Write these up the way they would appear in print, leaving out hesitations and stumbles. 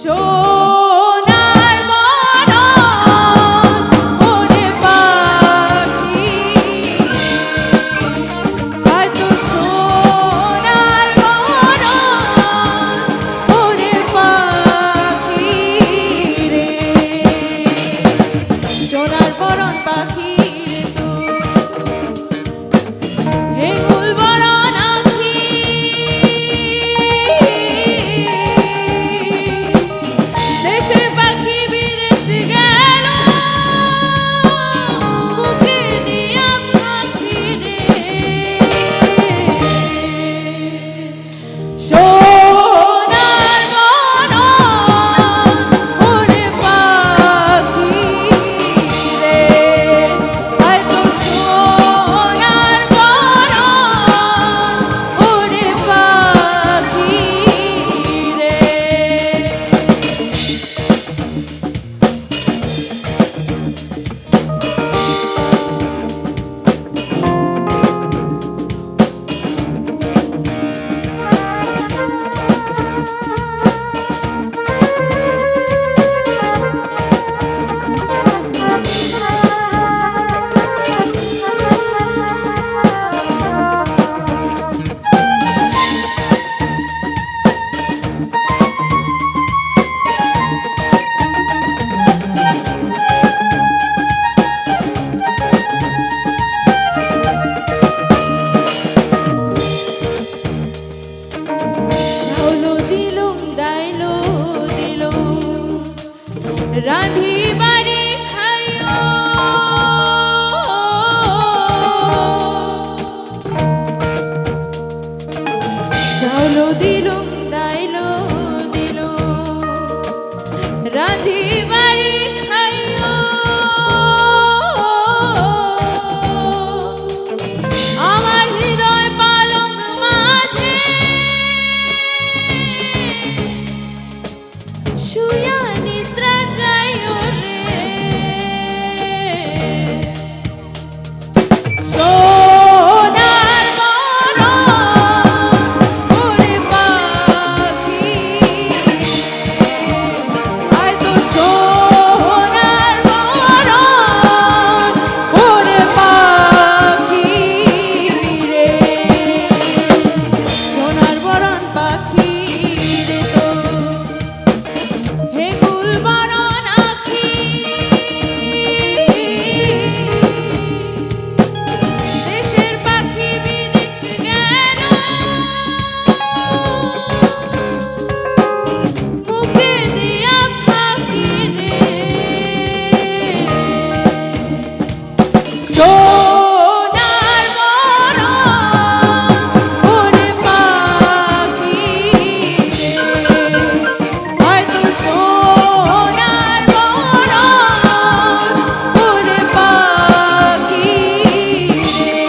সোনার মরণ ওরে পাখি হয়তো সোনার মরণ ওরে পাখি রে সোনার মরণ পাখি রে তুই হেঙ্গুল বরণ আখি দেশের পাখি বিদেশ গেল মুখে দিয়া পাখি রে সোনার মরণ ওরে পাখি রে হয়তো সোনার মরণ ওরে পাখি রে চাউলো দিলুম দাইলো দিলুম রাঁধি বাড়ি খাইও চাউলো দিলুম দাইলো দিলুম রাঁধি বাড়ি খাইও আমার হৃদয় পালঙ্ক মাঝে শুয়া নিদ্রা যাইও রে সোনার মরণ ওরে পাখি হয়তো সোনার মরণ ওরে পাখি রে সোনার মরণ পাখি রে তো হেঙ্গুল বরণ আখি দেশের পাখি বিদেশ গেল মুখে দিয়া পাখি রে সোনার মরণ ওরে পাখি রে হয়তো সোনার মরণ ওরে পাখি রে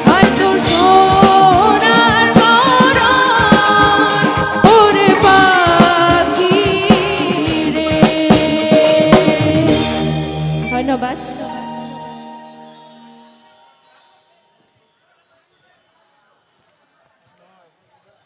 হয়তো সোনার মরণ ওরে পাখি রে ধন্যবাদ।